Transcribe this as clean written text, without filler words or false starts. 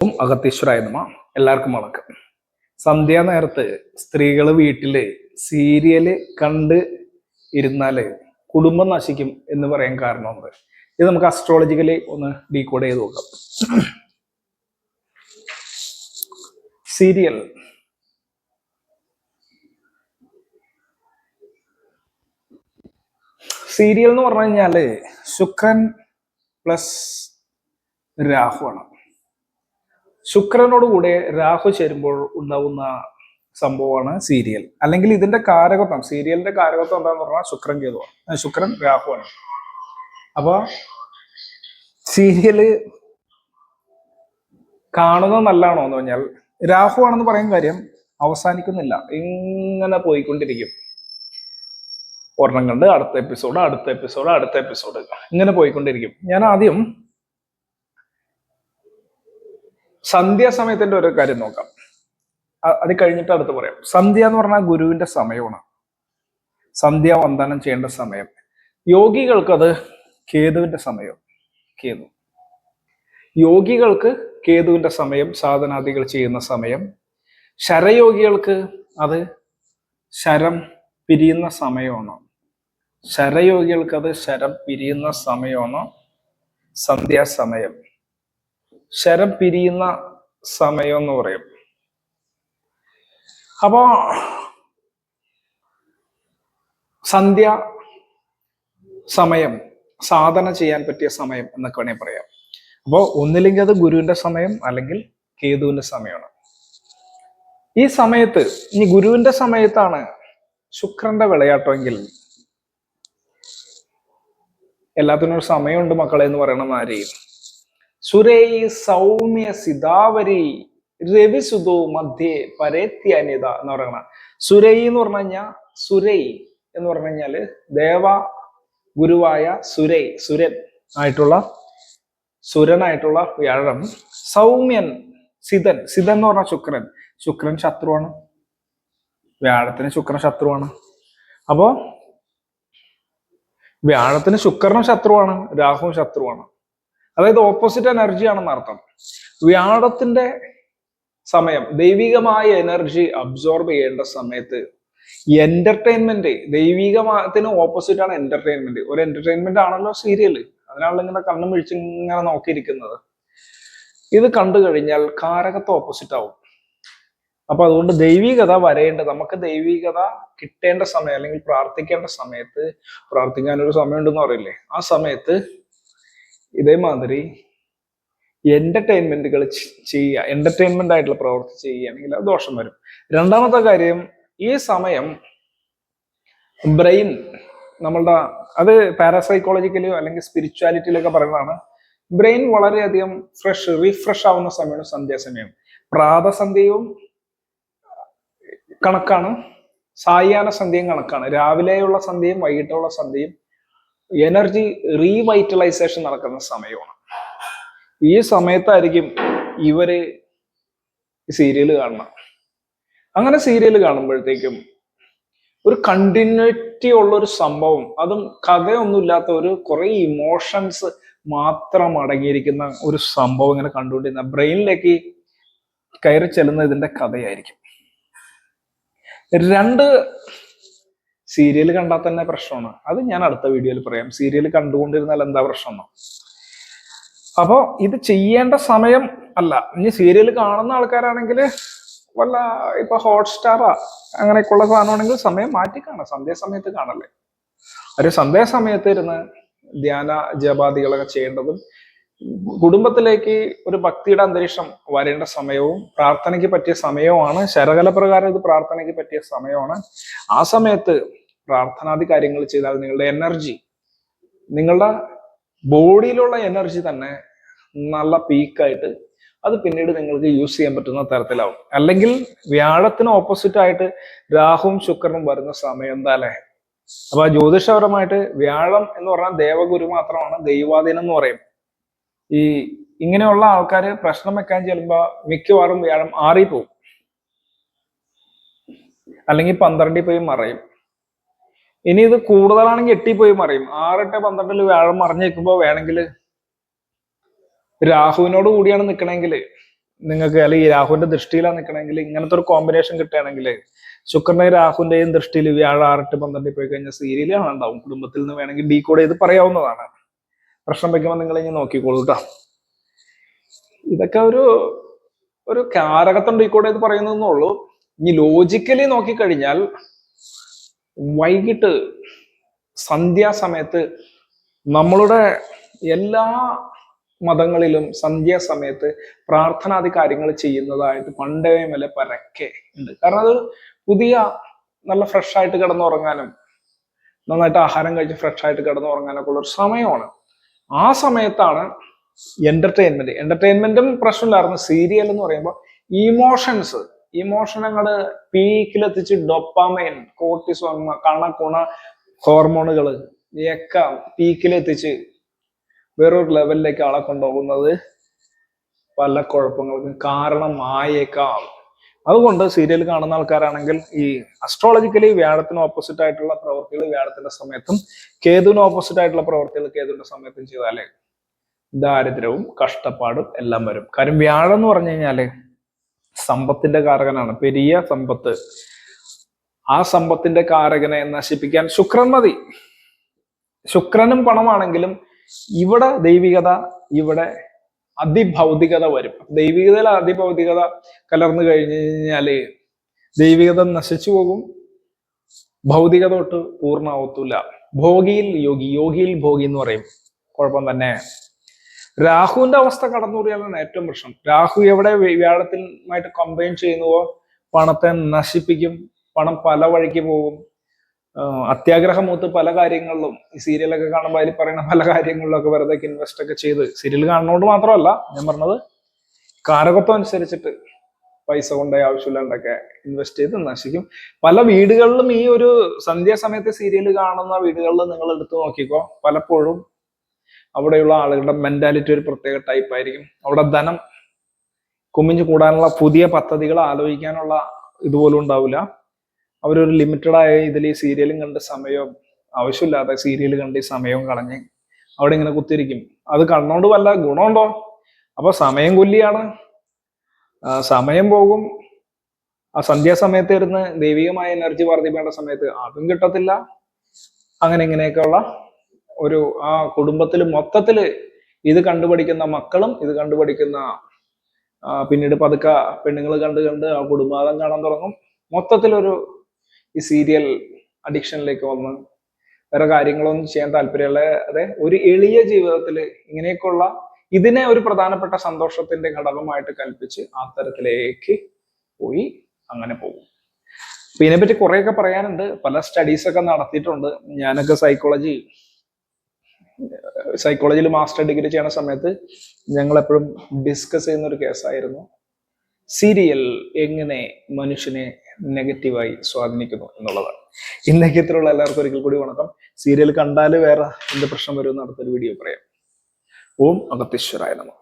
അഗത്തീശ്വരായ നമ. എല്ലാവർക്കും വണക്കം. സന്ധ്യാനേരത്ത് സ്ത്രീകൾ വീട്ടില് സീരിയല് കണ്ട് ഇരുന്നാല് കുടുംബം നശിക്കും എന്ന് പറയാൻ കാരണമുണ്ട്. ഇത് നമുക്ക് അസ്ട്രോളജിക്കലി ഒന്ന് ഡീകോഡ് ചെയ്ത് നോക്കാം. സീരിയൽ എന്ന് പറഞ്ഞു കഴിഞ്ഞാല് ശുക്രൻ പ്ലസ് രാഹു ആണ്. ശുക്രനോട് കൂടെ രാഹു ചേരുമ്പോൾ ഉണ്ടാവുന്ന സംഭവമാണ് സീരിയൽ. അല്ലെങ്കിൽ ഇതിന്റെ കാരകത്വം, സീരിയലിന്റെ കാരകത്വം എന്താന്ന് പറഞ്ഞാൽ ശുക്രൻ കേതുവാണ്, ശുക്രൻ രാഹുവാണ്. അപ്പൊ സീരിയല് കാണുന്നത് നല്ലതാണോ എന്ന് പറഞ്ഞാൽ, രാഹു ആണെന്ന് പറയാൻ കാര്യം അവസാനിക്കുന്നില്ല, ഇങ്ങനെ പോയിക്കൊണ്ടിരിക്കും. ഒരെണ്ണം കണ്ട് അടുത്ത എപ്പിസോഡ് ഇങ്ങനെ പോയിക്കൊണ്ടിരിക്കും. ഞാൻ ആദ്യം സന്ധ്യാസമയത്തിന്റെ ഒരു കാര്യം നോക്കാം, അത് കഴിഞ്ഞിട്ട് അടുത്ത് പറയാം. സന്ധ്യ എന്ന് പറഞ്ഞാൽ ഗുരുവിന്റെ സമയമാണ്, സന്ധ്യാവന്ദനം ചെയ്യേണ്ട സമയം. യോഗികൾക്ക് അത് കേതുവിന്റെ സമയം. യോഗികൾക്ക് കേതുവിന്റെ സമയം, സാധനാദികൾ ചെയ്യുന്ന സമയം. ശരയോഗികൾക്ക് അത് ശരം പിരിയുന്ന സമയമാണ്. ശരയോഗികൾക്ക് അത് ശരം പിരിയുന്ന സമയമാണ് സന്ധ്യാസമയം. ശരം പിരിയുന്ന സമയം എന്ന് പറയും. അപ്പോ സന്ധ്യ സമയം സാധന ചെയ്യാൻ പറ്റിയ സമയം എന്നൊക്കെ വേണമെങ്കിൽ പറയാം. അപ്പോൾ ഒന്നില്ലെങ്കിൽ അത് ഗുരുവിന്റെ സമയം, അല്ലെങ്കിൽ കേതുവിന്റെ സമയമാണ്. ഈ സമയത്ത്, ഇനി ഗുരുവിന്റെ സമയത്താണ് ശുക്രന്റെ വിളയാട്ടമെങ്കിൽ, എല്ലാത്തിനും ഒരു സമയമുണ്ട് മക്കളെ എന്ന് പറയണം ആരെയും. സുരൈ സൗമ്യ സിതാവരി രവിസുതോ മധ്യേ പരേത്യാനിത എന്ന് പറയണ. സുരൈ എന്ന് പറഞ്ഞു കഴിഞ്ഞാൽ, സുരൈ എന്ന് പറഞ്ഞു കഴിഞ്ഞാല് ദേവ ഗുരുവായ സുരൻ സുരനായിട്ടുള്ള വ്യാഴം. സൗമ്യൻ സിതൻ എന്ന് പറഞ്ഞാൽ ശുക്രൻ ശത്രുവാണ്. വ്യാഴത്തിന് ശുക്രൻ ശത്രുവാണ്. അപ്പോ വ്യാഴത്തിന് ശുക്രനും ശത്രുവാണ്, രാഹുവും ശത്രുവാണ്. അതായത് ഓപ്പോസിറ്റ് എനർജിയാണെന്ന് അർത്ഥം. വ്യാഴത്തിന്റെ സമയം ദൈവികമായ എനർജി അബ്സോർബ് ചെയ്യേണ്ട സമയത്ത് എന്റർടൈൻമെന്റ്, ദൈവികത്തിന് ഓപ്പോസിറ്റ് ആണ് എന്റർടൈൻമെന്റ്. ഒരു എന്റർടൈൻമെന്റ് ആണല്ലോ സീരിയല്, അതിനാണല്ലോ ഇങ്ങനെ കണ്ണും വിഴിച്ച് ഇങ്ങനെ നോക്കിയിരിക്കുന്നത്. ഇത് കണ്ടു കഴിഞ്ഞാൽ കാരകത്വം ഓപ്പോസിറ്റ് ആവും. അപ്പൊ അതുകൊണ്ട് ദൈവികത വരേണ്ടത്, നമുക്ക് ദൈവികത കിട്ടേണ്ട സമയം, അല്ലെങ്കിൽ പ്രാർത്ഥിക്കേണ്ട സമയത്ത്, പ്രാർത്ഥിക്കാനൊരു സമയം ഉണ്ടെന്ന് പറയില്ലേ, ആ സമയത്ത് ഇതേമാതിരി എന്റർടൈൻമെന്റുകൾ ചെയ്യുക, എന്റർടൈൻമെന്റ് ആയിട്ടുള്ള പ്രവൃത്തി ചെയ്യുകയാണെങ്കിൽ അത് ദോഷം വരും. രണ്ടാമത്തെ കാര്യം, ഈ സമയം ബ്രെയിൻ നമ്മളുടെ, അത് പാരാസൈക്കോളജിക്കലിയോ അല്ലെങ്കിൽ സ്പിരിച്വാലിറ്റിയിലൊക്കെ പറയുന്നതാണ്, ബ്രെയിൻ വളരെയധികം റീഫ്രഷ് ആവുന്ന സമയമാണ് സന്ധ്യാസമയം. പ്രാതസന്ധ്യയും കണക്കാണ്, സായാഹ്ന സന്ധ്യയും കണക്കാണ്. രാവിലെയുള്ള സന്ധ്യയും വൈകിട്ടുള്ള സന്ധ്യയും എനർജി റീവൈറ്റലൈസേഷൻ നടക്കുന്ന സമയമാണ്. ഈ സമയത്തായിരിക്കും ഇവര് സീരിയൽ കാണണം. അങ്ങനെ സീരിയൽ കാണുമ്പോഴത്തേക്കും ഒരു കണ്ടിന്യൂറ്റി ഉള്ള ഒരു സംഭവം, അതും കഥയൊന്നുമില്ലാത്ത ഒരു കുറെ ഇമോഷൻസ് മാത്രം അടങ്ങിയിരിക്കുന്ന ഒരു സംഭവം ഇങ്ങനെ കണ്ടുകൊണ്ടിരുന്ന ബ്രെയിനിലേക്ക് കയറി ചെല്ലുന്ന ഇതിന്റെ കഥയായിരിക്കും. രണ്ട്, സീരിയൽ കണ്ടാൽ തന്നെ പ്രശ്നമാണ്. അത് ഞാൻ അടുത്ത വീഡിയോയിൽ പറയാം, സീരിയൽ കണ്ടുകൊണ്ടിരുന്നാൽ എന്താ പ്രശ്നം. അപ്പോ ഇത് ചെയ്യേണ്ട സമയം അല്ല. ഇനി സീരിയൽ കാണുന്ന ആൾക്കാരാണെങ്കിൽ വല്ല ഇപ്പൊ ഹോട്ട്സ്റ്റാറാ അങ്ങനെയൊക്കെയുള്ള സാധനമാണെങ്കിൽ സമയം മാറ്റി കാണാം, സന്ധ്യാസമയത്ത് കാണല്ലേ. ഒരു സന്ധ്യാസമയത്ത് ഇരുന്ന് ധ്യാന ജപാദികളൊക്കെ ചെയ്യേണ്ടതും, കുടുംബത്തിലേക്ക് ഒരു ഭക്തിയുടെ അന്തരീക്ഷം വരേണ്ട സമയവും പ്രാർത്ഥനയ്ക്ക് പറ്റിയ സമയവുമാണ്. ശരകല പ്രകാരം ഇത് പ്രാർത്ഥനയ്ക്ക് പറ്റിയ സമയമാണ്. ആ സമയത്ത് പ്രാർത്ഥനാദി കാര്യങ്ങൾ ചെയ്താൽ നിങ്ങളുടെ എനർജി, നിങ്ങളുടെ ബോഡിയിലുള്ള എനർജി തന്നെ നല്ല പീക്കായിട്ട് അത് പിന്നീട് നിങ്ങൾക്ക് യൂസ് ചെയ്യാൻ പറ്റുന്ന തരത്തിലാവും. അല്ലെങ്കിൽ വ്യാഴത്തിന് ഓപ്പോസിറ്റ് ആയിട്ട് രാഹുവും ശുക്രനും വരുന്ന സമയം എന്താ അല്ലേ. അപ്പൊ ജ്യോതിഷപരമായിട്ട് വ്യാഴം എന്ന് പറഞ്ഞാൽ ദേവഗുരു മാത്രമാണ്, ദൈവാധീനം എന്ന് പറയും. ഈ ഇങ്ങനെയുള്ള ആൾക്കാര് പ്രശ്നം വെക്കാൻ ചെല്ലുമ്പോ മിക്കവാറും വ്യാഴം ആറിപ്പോവും, അല്ലെങ്കിൽ 12 പോയി മറയും. ഇനി ഇത് കൂടുതലാണെങ്കിൽ 8 പോയി മറയും. 6, 8, 12 വ്യാഴം മറിഞ്ഞു നിൽക്കുമ്പോ വേണമെങ്കിൽ രാഹുവിനോട് കൂടിയാണ് നിൽക്കണമെങ്കിൽ നിങ്ങൾക്ക് അല്ലെങ്കിൽ രാഹുവിന്റെ ദൃഷ്ടിയിലാണ് നിൽക്കണമെങ്കിൽ ഇങ്ങനത്തെ ഒരു കോമ്പിനേഷൻ കിട്ടുകയാണെങ്കിൽ ശുക്രന്റെയും രാഹുവിന്റെയും ദൃഷ്ടിയിൽ വ്യാഴം 6-8-12 പോയി കഴിഞ്ഞാൽ സീരിയൽ ഉണ്ടാവും. കുടുംബത്തിൽ നിന്ന് വേണമെങ്കിൽ ഡീകോഡ് ചെയ്ത് പറയാവുന്നതാണ്. പ്രശ്നം വെക്കുമ്പോൾ നിങ്ങൾ ഇനി നോക്കിക്കോളൂ കേട്ടോ. ഇതൊക്കെ ഒരു ഒരു കാരകത്വം ഡീകോഡ് ചെയ്ത് പറയുന്നതെന്നേ ഉള്ളൂ. ഇനി ലോജിക്കലി നോക്കിക്കഴിഞ്ഞാൽ വൈകിട്ട് സന്ധ്യാസമയത്ത് നമ്മളുടെ എല്ലാ മതങ്ങളിലും സന്ധ്യാസമയത്ത് പ്രാർത്ഥനാദി കാര്യങ്ങൾ ചെയ്യുന്നതായിട്ട് പണ്ടേ മേലെ പരക്കെ ഉണ്ട്. കാരണം അത് പുതിയ നല്ല ഫ്രഷ് ആയിട്ട് കിടന്നുറങ്ങാനും നന്നായിട്ട് ആഹാരം കഴിച്ച് ഫ്രഷ് ആയിട്ട് കിടന്നുറങ്ങാനൊക്കെ ഉള്ള ഒരു സമയമാണ്. ആ സമയത്താണ് എന്റർടൈൻമെന്റും പ്രശ്നമില്ലായിരുന്നു. സീരിയൽ എന്ന് പറയുമ്പോൾ ഇമോഷനങ്ങള് പീക്കിലെത്തിച്ച് ഡൊപ്പാമൈൻ, കോർട്ടിസോൺ, കണക്കുണ ഹോർമോണുകള് ഒക്കെ പീക്കിലെത്തിച്ച് വേറൊരു ലെവലിലേക്ക് ആളെ കൊണ്ടുപോകുന്നത് പല കുഴപ്പങ്ങൾക്കും കാരണമായേക്കാം. അതുകൊണ്ട് സീരിയൽ കാണുന്ന ആൾക്കാരാണെങ്കിൽ ഈ അസ്ട്രോളജിക്കലി വ്യാഴത്തിന് ഓപ്പോസിറ്റ് ആയിട്ടുള്ള പ്രവൃത്തികൾ വ്യാഴത്തിന്റെ സമയത്തും കേതുവിന് ഓപ്പോസിറ്റ് ആയിട്ടുള്ള പ്രവൃത്തികൾ കേതുവിന്റെ സമയത്തും ചെയ്താലേ ദാരിദ്ര്യവും കഷ്ടപ്പാടും എല്ലാം വരും. കാര്യം വ്യാഴം എന്ന് പറഞ്ഞു കഴിഞ്ഞാല് സമ്പത്തിന്റെ കാരകനാണ്. പെരിയ സമ്പത്ത്. ആ സമ്പത്തിന്റെ കാരകനെ നശിപ്പിക്കാൻ ശുക്രൻ മതി. ശുക്രനും പണമാണെങ്കിലും ഇവിടെ ദൈവികത, ഇവിടെ അതിഭൗതികത വരും. ദൈവികതയിൽ അതിഭൗതികത കലർന്നു കഴിഞ്ഞു കഴിഞ്ഞാല് ദൈവികത നശിച്ചു പോകും, ഭൗതികത തൊട്ട് പൂർണ്ണാവത്തൂല. ഭോഗിയിൽ യോഗി, യോഗിയിൽ ഭോഗി എന്ന് പറയും. കുഴപ്പം തന്നെ. രാഹുവിന്റെ അവസ്ഥ കടന്നുകൂടിയാലാണ് ഏറ്റവും പ്രശ്നം. രാഹു എവിടെ വ്യാഴത്തിനുമായിട്ട് കമ്പൈൻ ചെയ്യുന്നുവോ പണത്തെ നശിപ്പിക്കും. പണം പല വഴിക്ക് പോകും. അത്യാഗ്രഹമൂത്ത് പല കാര്യങ്ങളിലും ഈ സീരിയലൊക്കെ കാണുമ്പോൾ അതിൽ പറയുന്ന പല കാര്യങ്ങളിലൊക്കെ വെറുതെ ഇൻവെസ്റ്റ് ഒക്കെ ചെയ്ത്, സീരിയൽ കാണുന്നതുകൊണ്ട് മാത്രമല്ല ഞാൻ പറഞ്ഞത്, കാരകത്വം അനുസരിച്ചിട്ട് പൈസ കൊണ്ടേ ആവശ്യമില്ലാണ്ടൊക്കെ ഇൻവെസ്റ്റ് ചെയ്ത് നശിക്കും. പല വീടുകളിലും ഈ ഒരു സന്ധ്യാസമയത്ത് സീരിയൽ കാണുന്ന വീടുകളിൽ നിങ്ങൾ എടുത്തു നോക്കിക്കോ, പലപ്പോഴും അവിടെയുള്ള ആളുകളുടെ മെന്റാലിറ്റി ഒരു പ്രത്യേക ടൈപ്പ് ആയിരിക്കും. അവിടെ ധനം കുമിഞ്ഞു കൂടാനുള്ള പുതിയ പദ്ധതികൾ ആലോചിക്കാനുള്ള ഇതുപോലും ഉണ്ടാവില്ല. അവരൊരു ലിമിറ്റഡായ ഇതിൽ ഈ സീരിയലും കണ്ട് സമയവും ആവശ്യമില്ലാതെ സീരിയൽ കണ്ട് ഈ സമയവും കളഞ്ഞ് അവിടെ ഇങ്ങനെ കുത്തിരിക്കും. അത് കണ്ണോണ്ട് വല്ല ഗുണമുണ്ടോ? അപ്പൊ സമയം കൊല്ലിയാണ്. സമയം പോകും. ആ സന്ധ്യാസമയത്ത് ഇരുന്ന് ദൈവികമായ എനർജി വർദ്ധിപ്പേണ്ട സമയത്ത് അതും കിട്ടത്തില്ല. അങ്ങനെ ഇങ്ങനെയൊക്കെയുള്ള ഒരു ആ കുടുംബത്തിൽ മൊത്തത്തില് ഇത് കണ്ടുപഠിക്കുന്ന മക്കളും ഇത് കണ്ടുപഠിക്കുന്ന പിന്നീട് പതുക്കെ പെണ്ണുങ്ങൾ കണ്ട് ആ കുടുംബാതം കാണാൻ തുടങ്ങും. മൊത്തത്തിലൊരു ഈ സീരിയൽ അഡിക്ഷനിലേക്ക് വന്ന് വേറെ കാര്യങ്ങളൊന്നും ചെയ്യാൻ താല്പര്യമുള്ള അതെ ഒരു എളിയ ജീവിതത്തിൽ ഇങ്ങനെയൊക്കെയുള്ള ഇതിനെ ഒരു പ്രധാനപ്പെട്ട സന്തോഷത്തിന്റെ ഘടകമായിട്ട് കൽപ്പിച്ച് ആ തരത്തിലേക്ക് പോയി അങ്ങനെ പോകും. അപ്പൊ ഇതിനെപ്പറ്റി കുറെയൊക്കെ പറയാനുണ്ട്. പല സ്റ്റഡീസ് ഒക്കെ നടത്തിയിട്ടുണ്ട്. ഞാനൊക്കെ സൈക്കോളജിയിൽ മാസ്റ്റർ ഡിഗ്രി ചെയ്യുന്ന സമയത്ത് ഞങ്ങൾ എപ്പോഴും ഡിസ്കസ് ചെയ്യുന്ന ഒരു കേസായിരുന്നു സീരിയൽ എങ്ങനെ മനുഷ്യനെ നെഗറ്റീവായി സ്വാധീനിക്കുന്നു എന്നുള്ളതാണ്. ഇന്നേക്ക് ഇത്രയുള്ള എല്ലാവർക്കും ഒരിക്കൽ കൂടി വണക്കം. സീരിയൽ കണ്ടാൽ വേറെ എന്ത് പ്രശ്നം വരും എന്ന് അടുത്തൊരു വീഡിയോ പറയാം. ഓം അഗത്തീശ്വരായ നമഃ.